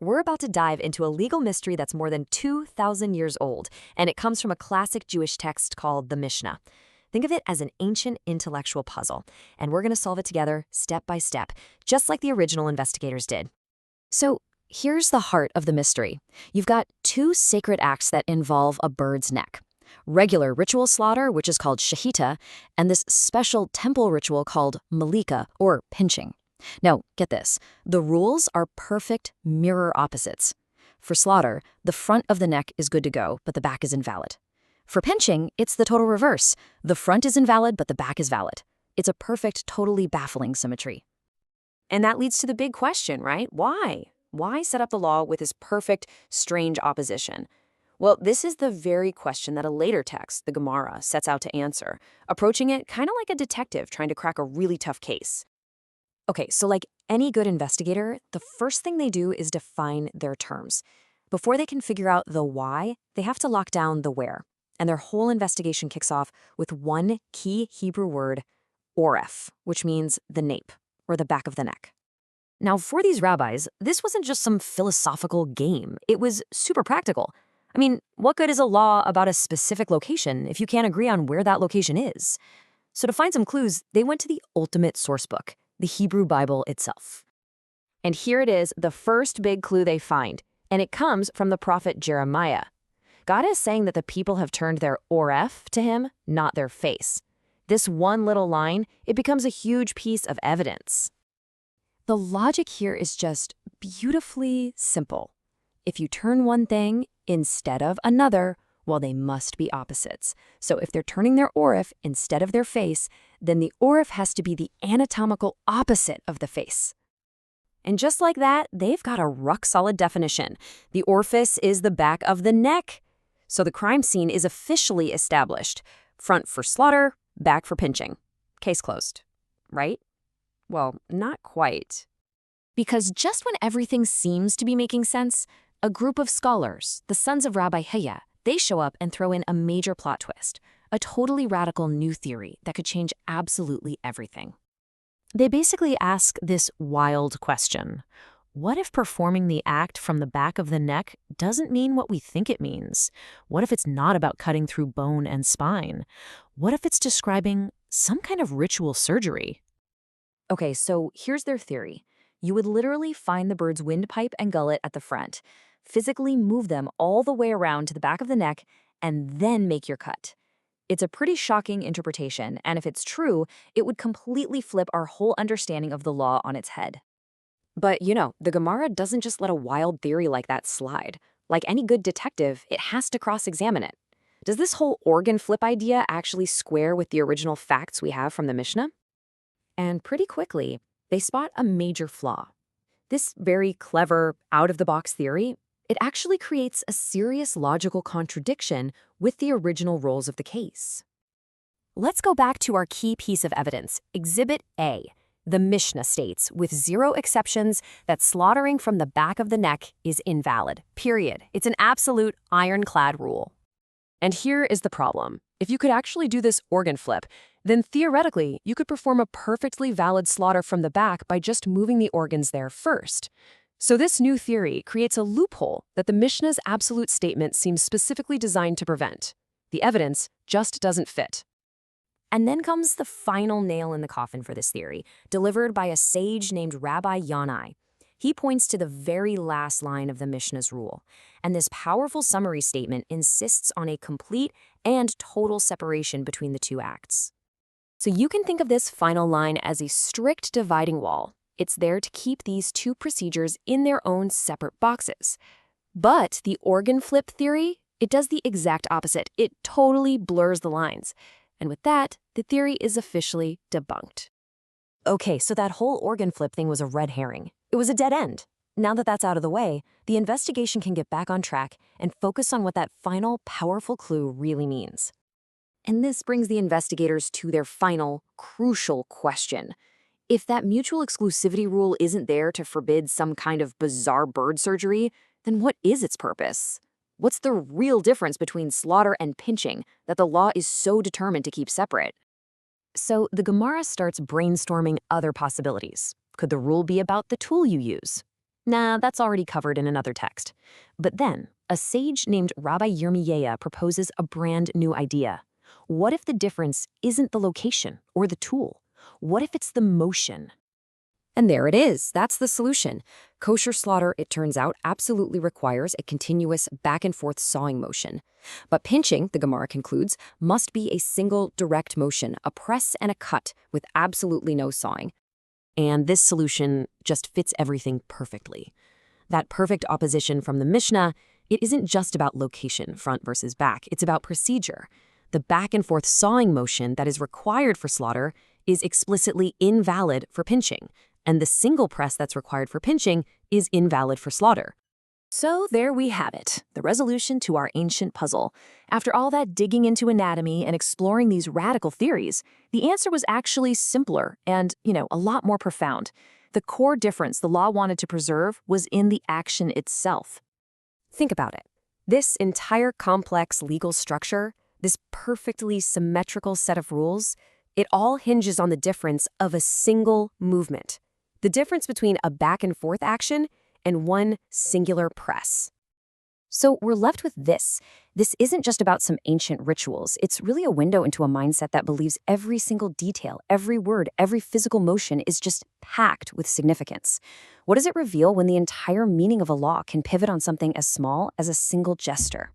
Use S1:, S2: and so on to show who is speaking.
S1: we're about to dive into a legal mystery that's more than 2,000 years old, and it comes from a classic Jewish text called the Mishnah. Think of it as an ancient intellectual puzzle, and we're going to solve it together step by step, just like the original investigators did. So here's the heart of the mystery. You've got two sacred acts that involve a bird's neck. Regular ritual slaughter, which is called shechita, and this special temple ritual called melika, or pinching. Now, get this. The rules are perfect mirror opposites. For slaughter, the front of the neck is good to go, but the back is invalid. For pinching, it's the total reverse. The front is invalid, but the back is valid. It's a perfect, totally baffling symmetry.
S2: And that leads to the big question, right? Why? Why set up the law with this perfect, strange opposition? Well, this is the very question that a later text, the Gemara, sets out to answer, approaching it kind of like a detective trying to crack a really tough case.
S1: Okay, so like any good investigator, the first thing they do is define their terms. Before they can figure out the why, they have to lock down the where. And their whole investigation kicks off with one key Hebrew word, oref, which means the nape, or the back of the neck. Now, for these rabbis, this wasn't just some philosophical game. It was super practical. I mean, what good is a law about a specific location if you can't agree on where that location is? So to find some clues, they went to the ultimate source book, the Hebrew Bible itself.
S2: And here it is, the first big clue they find, and it comes from the prophet Jeremiah. God is saying that the people have turned their oref to him, not their face. This one little line, it becomes a huge piece of evidence.
S1: The logic here is just beautifully simple. If you turn one thing instead of another, well, they must be opposites. So if they're turning their oref instead of their face, then the oref has to be the anatomical opposite of the face.
S2: And just like that, they've got a rock-solid definition. The orifice is the back of the neck. So the crime scene is officially established. Front for slaughter, back for pinching. Case closed. Right? Well, not quite.
S1: Because just when everything seems to be making sense, a group of scholars, the sons of Rabbi Heya, they show up and throw in a major plot twist, a totally radical new theory that could change absolutely everything. They basically ask this wild question. What if performing the act from the back of the neck doesn't mean what we think it means? What if it's not about cutting through bone and spine? What if it's describing some kind of ritual surgery? Okay, so here's their theory. You would literally find the bird's windpipe and gullet at the front, physically move them all the way around to the back of the neck, and then make your cut. It's a pretty shocking interpretation, and if it's true, it would completely flip our whole understanding of the law on its head.
S2: But, the Gemara doesn't just let a wild theory like that slide. Like any good detective, it has to cross-examine it. Does this whole organ flip idea actually square with the original facts we have from the Mishnah? And pretty quickly, they spot a major flaw. This very clever, out-of-the-box theory, it actually creates a serious logical contradiction with the original roles of the case. Let's go back to our key piece of evidence, Exhibit A. The Mishnah states, with zero exceptions, that slaughtering from the back of the neck is invalid. Period. It's an absolute ironclad rule. And here is the problem. If you could actually do this organ flip, then theoretically, you could perform a perfectly valid slaughter from the back by just moving the organs there first. So this new theory creates a loophole that the Mishnah's absolute statement seems specifically designed to prevent. The evidence just doesn't fit.
S1: And then comes the final nail in the coffin for this theory, delivered by a sage named Rabbi Yannai. He points to the very last line of the Mishnah's rule, and this powerful summary statement insists on a complete and total separation between the two acts. So you can think of this final line as a strict dividing wall. It's there to keep these two procedures in their own separate boxes. But the organ flip theory, it does the exact opposite. It totally blurs the lines. And with that, the theory is officially debunked. Okay, so that whole organ flip thing was a red herring. It was a dead end. Now that that's out of the way, the investigation can get back on track and focus on what that final, powerful clue really means. And this brings the investigators to their final, crucial question. If that mutual exclusivity rule isn't there to forbid some kind of bizarre bird surgery, then what is its purpose? What's the real difference between slaughter and pinching that the law is so determined to keep separate? So the Gemara starts brainstorming other possibilities. Could the rule be about the tool you use? Nah, that's already covered in another text. But then, a sage named Rabbi Yirmiyahu proposes a brand new idea. What if the difference isn't the location or the tool? What if it's the motion?
S2: And there it is. That's the solution. Kosher slaughter, it turns out, absolutely requires a continuous back-and-forth sawing motion. But pinching, the Gemara concludes, must be a single direct motion, a press and a cut, with absolutely no sawing.
S1: And this solution just fits everything perfectly. That perfect opposition from the Mishnah, it isn't just about location, front versus back, it's about procedure. The back-and-forth sawing motion that is required for slaughter is explicitly invalid for pinching, and the single press that's required for pinching is invalid for slaughter. So there we have it, the resolution to our ancient puzzle. After all that digging into anatomy and exploring these radical theories, the answer was actually simpler and, a lot more profound. The core difference the law wanted to preserve was in the action itself. Think about it. This entire complex legal structure, this perfectly symmetrical set of rules, it all hinges on the difference of a single movement. The difference between a back-and-forth action and one singular press. So we're left with this. This isn't just about some ancient rituals. It's really a window into a mindset that believes every single detail, every word, every physical motion is just packed with significance. What does it reveal when the entire meaning of a law can pivot on something as small as a single gesture?